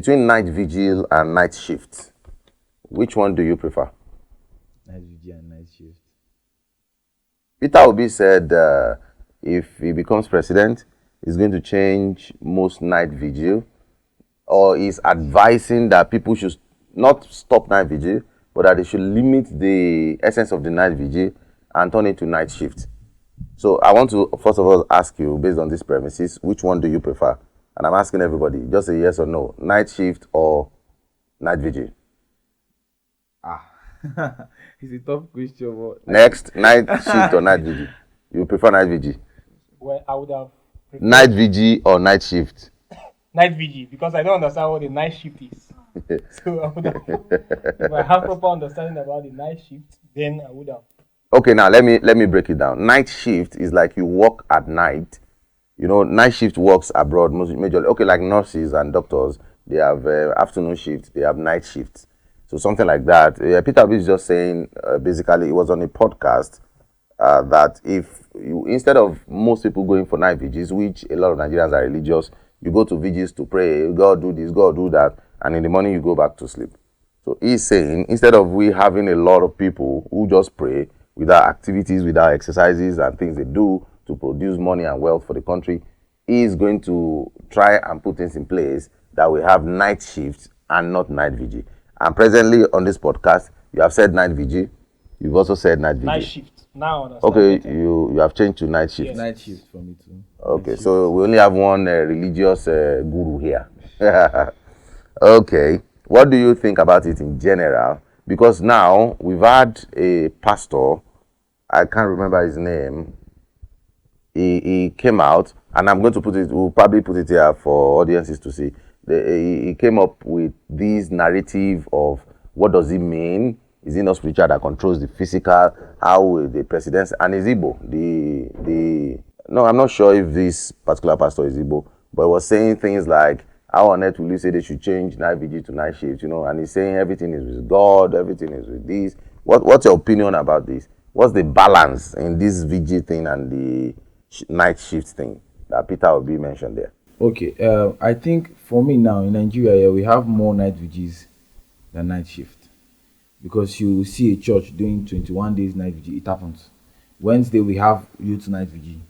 Between night vigil and night shift, which one do you prefer? Night vigil and night shift. Peter Obi said if he becomes president, he's going to change most night vigil, or is advising that people should not stop night vigil, but that they should limit the essence of the night vigil and turn it to night shift. So I want to first of all ask you, based on these premises, which one do you prefer? And I'm asking everybody, just say yes or no, night shift or night vigil. It's a tough question. But Next, night shift or night vigil? You prefer night vigil? Well, I would have preferred Night vigil or night shift? night vigil because I don't understand what the night shift is. So I would have, if I have proper understanding about the night shift, then I would have. Okay, now let me break it down. Night shift is like you work at night. You know, night shift works abroad majorly. Okay, like nurses and doctors, they have afternoon shift, they have night shifts. So something like that. Peter Obi is just saying, basically, it was on a podcast that if you, instead of most people going for night vigils, which a lot of Nigerians are religious, you go to vigils to pray, God do this, God do that, and in the morning you go back to sleep. So he's saying, instead of we having a lot of people who just pray without activities, without exercises and things they do to produce money and wealth for the country, he's going to try and put things in place that we have night shifts and not night vigil. And presently on this podcast, you have said night vigil. You've also said night vigil. Night shift. Now I understand. Okay, better. you have changed to night shift. Yes. night shift for me too. Okay, so we only have one religious guru here. Okay, what do you think about it in general? Because now we've had a pastor, I can't remember his name. He came out, and I'm going to put it, we'll probably put it here for audiences to see. He came up with this narrative of what does it mean? Is it not spiritual that controls the physical? How the president, and is Igbo? No, I'm not sure if this particular pastor is Igbo, but he was saying things like, how on earth will you say they should change night vigil to night shift? You know, and he's saying everything is with God, everything is with this. What's your opinion about this? What's the balance in this vigil thing and the night shift thing that Peter Obi mentioned there? Okay, I think for me now in Nigeria, we have more night vigils than night shift. Because you see a church doing 21 days night vigil, it happens. Wednesday, we have youth night vigil.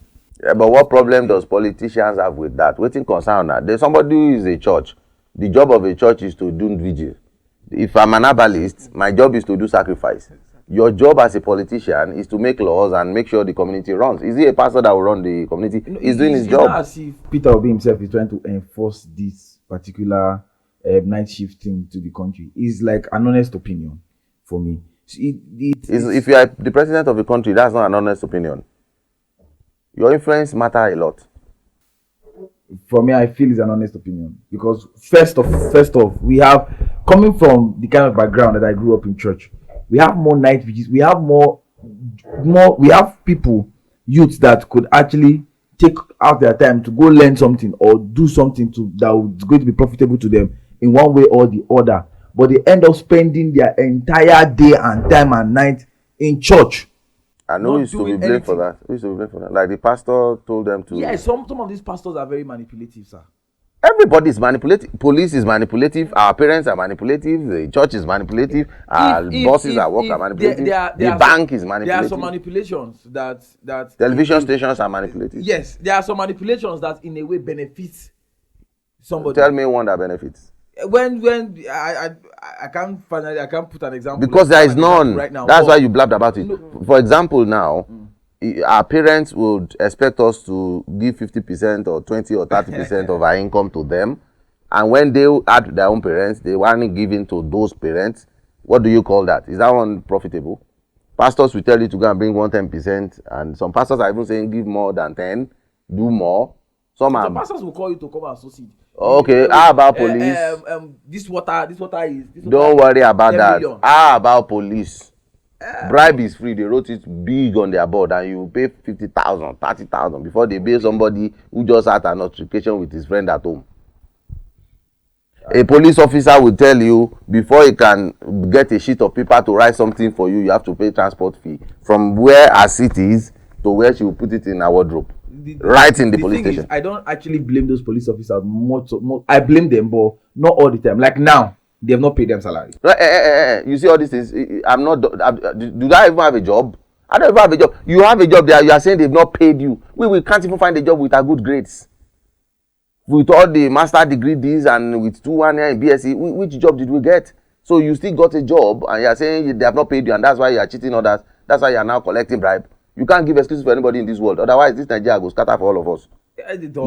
Yeah, but what problem does politicians have with that? Waiting concern that. There's somebody who is a church. The job of a church is to do vigil. If I'm an herbalist, my job is to do sacrifice. Your job as a politician is to make laws and make sure the community runs. Is he a pastor that will run the community? He's doing his job. It's not as if Peter Obi himself is trying to enforce this particular night shift thing to the country. It's like an honest opinion for me. If you are the president of the country, that's not an honest opinion. Your influence matters a lot. For me, I feel it's an honest opinion because first off, we have, coming from the kind of background that I grew up in church, we have more night vigils. We have more. We have people, youths that could actually take out their time to go learn something or do something that was going to be profitable to them in one way or the other. But they end up spending their entire day and time and night in church. And who is to be blamed for that? Who is to be blamed for that? Like the pastor told them to. Yeah, some of these pastors are very manipulative, sir. Everybody is manipulative. Police is manipulative. Our parents are manipulative. The church is manipulative. Our bosses at work are manipulative. The bank is manipulative. There are some manipulations that television stations are manipulative. Yes, there are some manipulations that in a way benefits somebody. Tell me one that benefits. When I can't put an example because there is none right now. That's why you blabbed about it. No. For example, now our parents would expect us to give 50% or 20 or 30% of our income to them, and when they add their own parents, they weren't giving to those parents. What do you call that? Is that one profitable? Pastors will tell you to go and bring 110%, and some pastors are even saying give more than 10, do more. Some pastors will call you to come and succeed. Okay, how about police? This water is. Don't worry about that. How about police? Bribe is free. They wrote it big on their board, and you pay 50,000, 30,000 before they bail somebody who just had an altercation with his friend at home. A police officer will tell you before he can get a sheet of paper to write something for you, you have to pay transport fee from where as it is to where she will put it in her wardrobe. Right in the police station. I don't actually blame those police officers much. I blame them, but Not all the time. Like now, they have not paid them salary. You see all these things. I'm not. Do I even have a job? I don't even have a job. You have a job there. You are saying they've not paid you. We can't even find a job with our good grades. With all the master degree this and with 2 1 year in BSc, which job did we get? So you still got a job and you are saying they have not paid you and that's why you are cheating others. That's why you are now collecting bribe. You can't give excuses for anybody in this world. Otherwise, this Nigeria will scatter for all of us.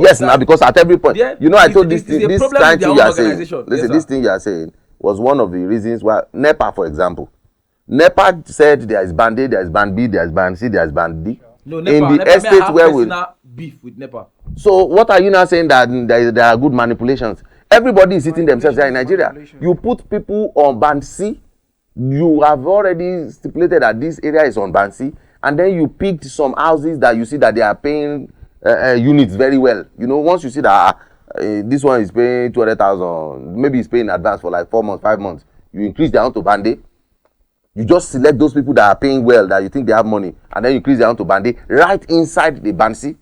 Yes, now because at every point, I told this kind of thing you are saying. Listen, this thing you are saying was one of the reasons why NEPA, for example, NEPA said there is band A, there is band B, there is band C, there is band D. No, NEPA, in the estate where we beef with NEPA. So what are you now saying that there are good manipulations? Everybody is hitting themselves here in Nigeria. You put people on band C, you have already stipulated that this area is on band C, and then you picked some houses that you see that they are paying units very well. Once you see that this one is paying 200,000, maybe it's paying in advance for like 4 months, 5 months, you increase their own to band A. You just select those people that are paying well, that you think they have money, and then you increase their own to band A right inside the band C.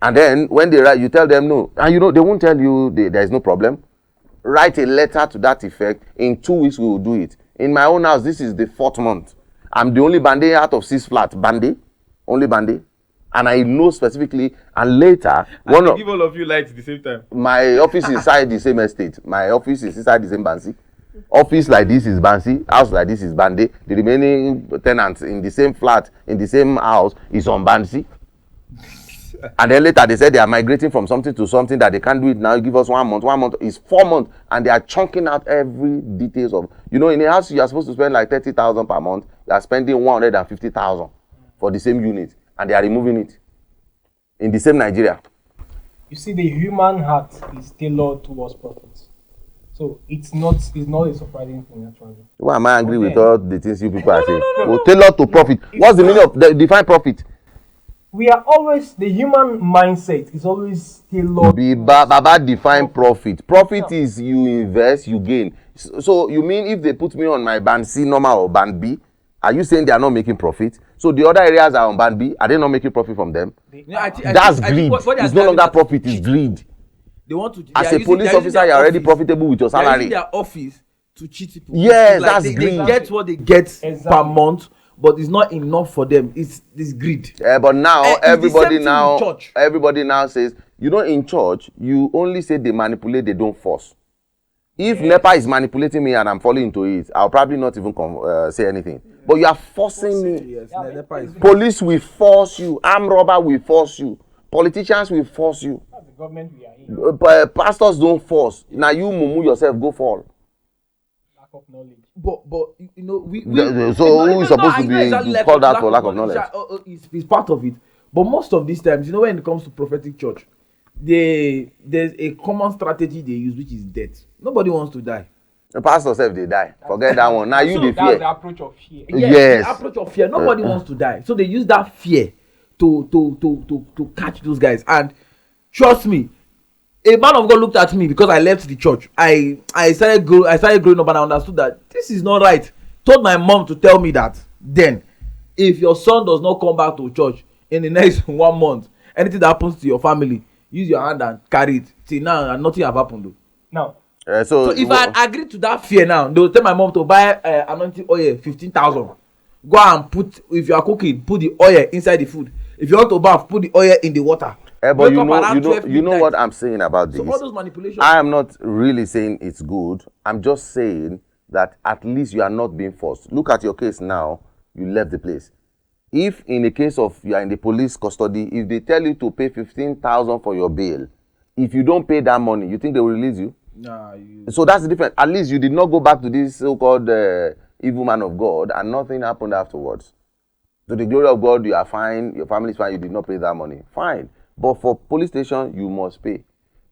And then when they write, you tell them no, and they won't tell you there is no problem. Write a letter to that effect. In 2 weeks we will do it. In my own house, this is the 4th month. I'm the only band A out of 6 flats. Band A, only band A, and I know specifically. And later, give all of you lights at the same time. My office is inside the same estate. My office is inside the same band C. Office like this is band C. House like this is band A. The remaining tenants in the same flat, in the same house, is on band C. And then later they said they are migrating from something to something that they can't do it now. You give us 1 month. 1 month is 4 months, and they are chunking out every details of. In a house you are supposed to spend like 30,000 per month. You are spending 150,000 for the same unit, and they are removing it in the same Nigeria. You see, the human heart is tailored towards profit, so it's not a surprising thing actually. Why am I angry with all the things you people are saying? Well, tailored to profit. What's the meaning of define profit? We are always, the human mindset is always tailored. Baba define profit. Profit is you invest, you gain. So you mean if they put me on my band C normal or band B, are you saying they are not making profit? So the other areas are on band B, are they not making profit from them? That's greed. It's no longer profit, it's greed. They want to. As a police officer, you're already profitable with your salary. They are using their office to cheat people. Yes, that's greed. They get what they get per month, but it's not enough for them. It's greed. But now everybody now says, in church you only say they manipulate, they don't force. If NEPA is manipulating me and I'm falling into it, I'll probably not even say anything. But you are forcing me. Yes, NEPA is police will force you. Armed robber will force you. Politicians will force you. That's the government we are in. Pastors don't force. Now you mumu yourself go fall. Lack of knowledge. But we so who is supposed to be called out for lack of knowledge? It's part of it. But most of these times, when it comes to prophetic church, there's a common strategy they use, which is death. Nobody wants to die. The pastor self they die. Forget that one. Now you the fear. That's the approach of fear. Yes. The approach of fear. Nobody wants to die, so they use that fear to catch those guys. And trust me, a man of God looked at me because I left the church. I started growing up and I understood that this is not right. Told my mom to tell me that then, if your son does not come back to church in the next 1 month, anything that happens to your family, use your hand and carry it. See now, and nothing have happened though. Now. So if I agree to that fear now, they will tell my mom to buy anointing oil 15,000. Go and put, if you are cooking, put the oil inside the food. If you want to bath, put the oil in the water. But you know what I'm saying about this. So all those manipulations. I am not really saying it's good. I'm just saying that at least you are not being forced. Look at your case now. You left the place. If in the case of you are in the police custody, if they tell you to pay 15,000 for your bail, if you don't pay that money, you think they will release you? Nah, So that's the difference. At least you did not go back to this so-called evil man of God, and nothing happened afterwards. To the glory of God, you are fine. Your family is fine. You did not pay that money. Fine. But for police station, you must pay.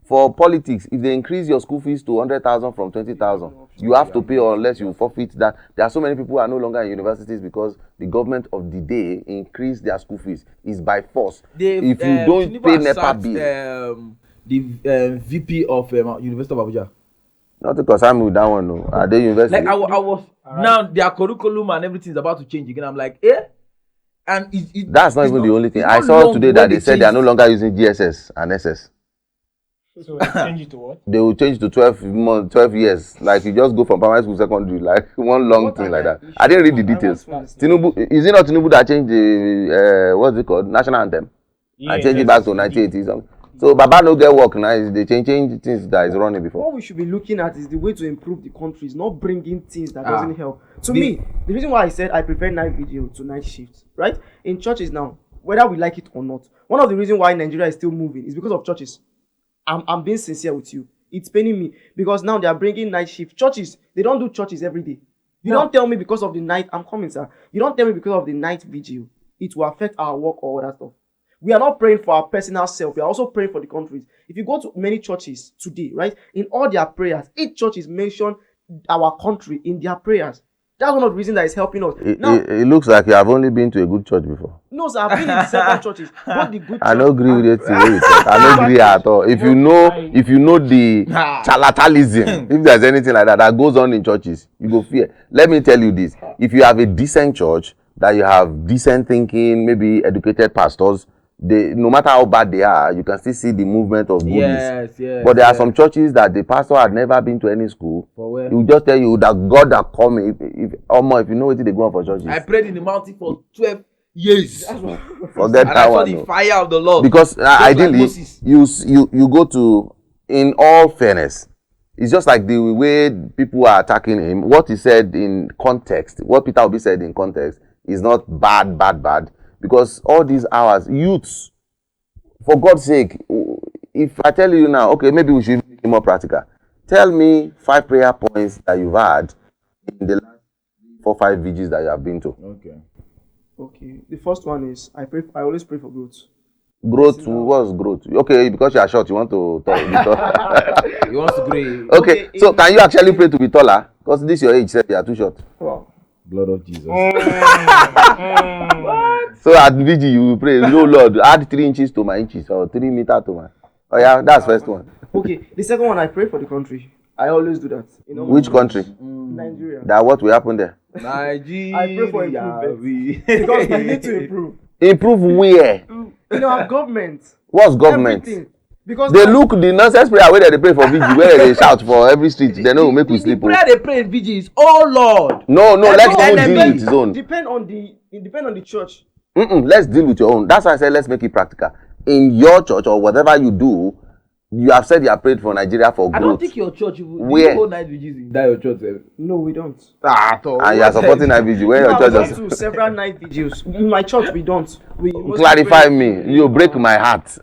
For politics, if they increase your school fees to 100,000 from 20,000, you have to pay unless you forfeit that. There are so many people who are no longer in universities because the government of the day increased their school fees. It's by force. If you don't pay NEPA bill. The VP of University of Abuja. Not because I'm with that one, no. Are they university? Like I was now their curriculum and everything is about to change again. I'm like, and that's not even the only thing. I saw today that they said they are no longer using GSS and SS. So they change it to what? They will change to 12 months, 12 years. Like you just go from primary school, secondary, like one long What thing are like the that. I didn't read the issues? details. Tinubu, is it not Tinubu that changed the what's it called, national anthem, and changed it back to 1980 something? So Baba no get work now. They change things that is running before. What we should be looking at is the way to improve the country, is not bringing things that doesn't help. To me, the reason why I said I prefer night vigil to night shift, right? In churches now, whether we like it or not, one of the reasons why Nigeria is still moving is because of churches. I'm being sincere with you. It's paining me because now they are bringing night shift. Churches, they don't do churches every day. You don't tell me because of the night. I'm coming, sir. You don't tell me because of the night vigil it will affect our work or other stuff. We are not praying for our personal self. We are also praying for the countries. If you go to many churches today, right, in all their prayers, each church is mentioned our country in their prayers. That's one of the reasons that is helping us. It looks like you have only been to a good church before. No, sir, I've been in several churches. Both the good I don't agree with it. I don't agree at all. If you know the charlatanism, if there's anything like that goes on in churches, you go fear. Let me tell you this: if you have a decent church, that you have decent thinking, maybe educated pastors, no matter how bad they are, you can still see the movement of goodness. Yes. But there are some churches that the pastor had never been to any school. He will just tell you that God that come. If you know what they go on for churches. I prayed in the mountain for 12 years. Forget and that I saw one. the fire of the Lord. Because ideally, like you go to, in all fairness, it's just like the way people are attacking him. What he said in context, what Peter Obi said in context, is not bad. Because all these hours, youths, for God's sake, if I tell you now, okay, maybe we should make it more practical. Tell me 5 prayer points that you've had in the last 4 or 5 vigils that you have been to. Okay. The first one is I always pray for growth. Growth? What's growth? Okay, because you are short, you want to talk. He wants to grow. Okay, so can you actually pray to be taller? Because this your age, said you are too short. Wow. Blood of Jesus. So at VG you will pray, no Lord, add 3 inches to my inches or 3 meters to my. Oh yeah, that's first one. Okay, the second one I pray for the country. I always do that. You know. Which country? Nigeria. That what will happen there? Nigeria. I pray for improvement because we need to improve. Improve where? In our government. What's government? Everything. Because they look the nonsense prayer where they pray for VG, where they shout for every street. They know make we sleep. The prayer they pray in VG is, oh Lord. No, let's deal with his own. Depend on the church. Let's deal with your own. That's why I said let's make it practical. In your church or whatever you do, you have said you have prayed for Nigeria for growth. I don't think your church where? You hold night vigils in that your church. No, we don't. At all. And you are supporting night vigil. Where your church is? To several night vigils. In my church, we don't. We clarify me. You break my heart.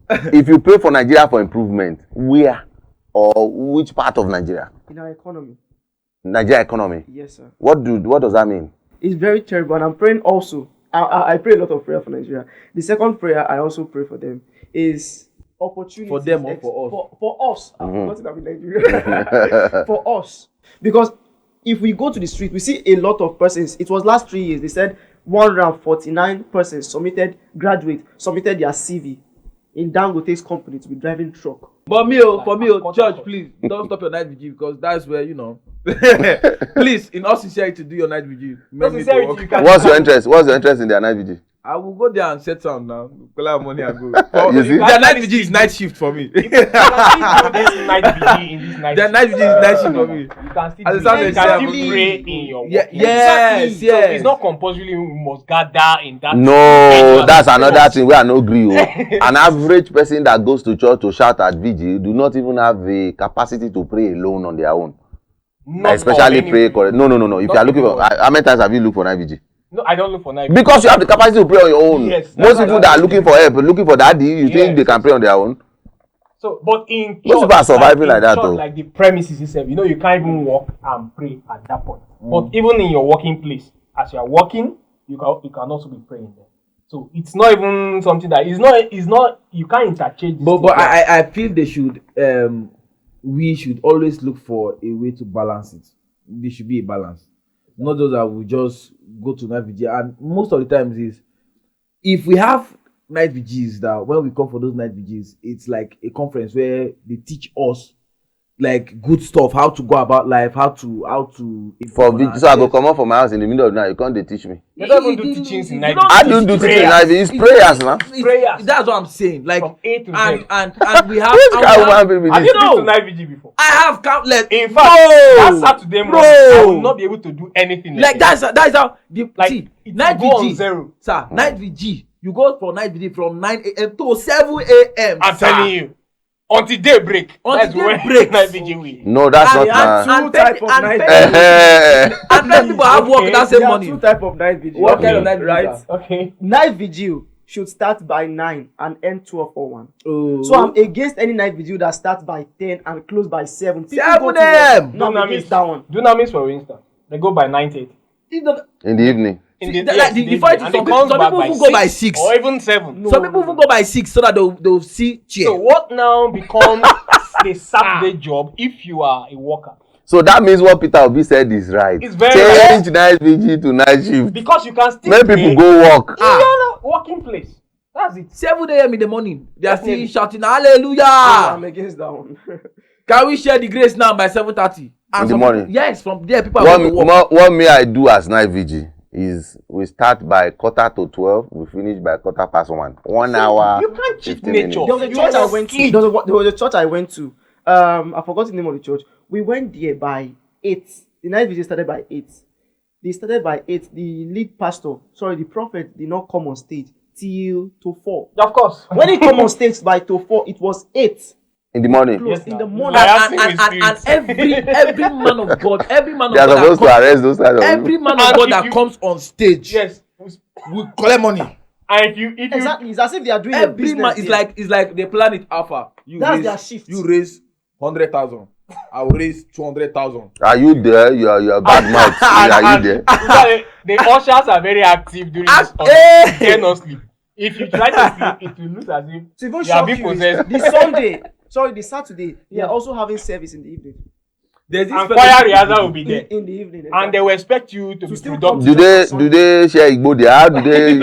If you pray for Nigeria for improvement, where or which part of Nigeria? In our economy. Nigeria economy. Yes, sir. What does that mean? It's very terrible, and I'm praying also. I pray a lot of prayer for Nigeria. The second prayer I also pray for them is opportunity for them or for us. For us. Not that in Nigeria. For us, because if we go to the street, we see a lot of persons. It was last 3 years. They said 149 persons graduate submitted their CV in Dangote's company to be driving truck. But for me, church, please don't stop your night vigil because that's where please, in all sincerity, do your night vigil. What's your interest? What's your interest in their night vigil? I will go there and set sound now. Collect money and go. You see? Their night vigil is night shift for me. Their night vigil is night shift for me. You can still pray in your work. Yes. So it's not compulsory you must gather in that. No, that's another thing where I no agree. An average person that goes to church to shout at vigil do not even have the capacity to pray alone on their own. Especially pray correct. No. If you are looking for, how many times have you looked for night vigil? No, I don't look for night. Because you have the capacity to pray on your own. Yes, most people that are looking for help, looking for daddy, you think they can pray on their own? So, but in most people are surviving like that, though. Like the premises itself, you can't even walk and pray at that point. But even in your working place, as you are working, you can also be praying there. So it's not even something that is not. You can't interchange. But I feel they should. We should always look for a way to balance it. There should be a balance. Not those that will just go to night vigil, and most of the times is if we have night vigils that when we come for those night vigils, it's like a conference where they teach us like good stuff, how to go about life, how to For Vigil, so I go come out from my house in the middle of the night. You can't dey teach me. They don't even do teachings in night. I don't do teaching in night. It's prayers now. Prayers. That's what I'm saying. Like From A to Z. and we have. Which and kind we of have- man baby Have this? you been to night vigil before? I have countless. In fact, that Saturday morning, I will not be able to do anything. Like that's how the Like, see, it night will go on vigil, zero. sir. Night vigil. You go for night vigil from 9 a.m. to 7 a.m. I'm sir. telling you. Until daybreak. Until That's when daybreak. night vigil will. No, that's And- not and- Two type of and- night and- man. And then people have work Okay. that same There are morning. two type of night vigil. What kind of night vigil, right? sir? Okay. Night vigil should start by 9 and end 12 or 1. Oh. So I'm against any night vigil that starts by 10 and close by 7. People 7 go to work. a.m. No, I'm against that one. Dunamis, for instance, they go by 9:30. It's not- In the evening. In See, the, like, the fight is and some it comes people back by even go by 6. or even 7. No. Some people even go by 6 so that they'll see chair. So what now becomes a Saturday job if you are a worker? So that means what Peter Obi said is right. It's very Change night vigil to night shift. Because you can still Make pay people go work. in your working place. That's it. 7 a.m. in the morning, they are still Definitely. shouting hallelujah. I'm against that one. Can we share the grace now by 7:30? In the morning. Yes, from there people are going to work. What may I do as night vigil is we start by 11:45, we finish by 1:15. 1 hour. You can't cheat 15 nature. minutes. There was a You church I must went to. sleep. There was a church I went to. I forgot the name of the church. We went there by 8. The night vigil started by 8. They started by 8. The lead pastor, the prophet did not come on stage till to 4. Of course. When he come on stage by to 4, it was 8. In the morning. Close in the now. morning. I And, have seen and, with and spirits. every man of God, every man of They are God, supposed to that comes, arrest those kind of every man of And God if that you- comes on stage Yes. will collect money. And if you Exactly. It's as if they are doing a Every business. man is here. like they plan it alpha. You That's raise, their shift. You raise 100,000. I will raise 200,000. Are you there? You are bad mouth. Are you there? the ushers are very active during this time. Hey! You cannot sleep. If you try to sleep, it will look as if To even you are shock being you, is possessed. the Saturday, they are also having service in the evening. There's this And fellow- choir rehearsal will be In, there. in the evening. And they will expect you to be still productive. Do they share Igbo there? How do they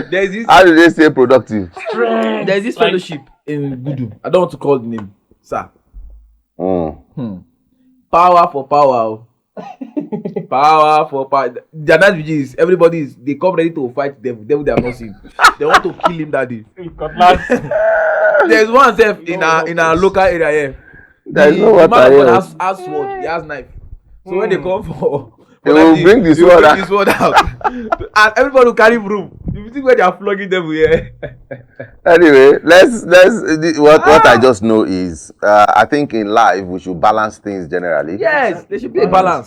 There's this how do they stay productive? there's this Like- fellowship in Gudu. I don't want to call the name, sir. Power for power. Power for power. Their night vigil is they come ready to fight devil. Devil they have not seen. They want to kill him that day. There's one self in our local area here. There is The no water man of here. God has sword, he has knife. So when they come for They will bring the they will sword bring out. the sword out. And everybody will carry broom. You think where they are flogging devil here. Anyway, what I just know is I think in life we should balance things generally. Yes, there should be a balance.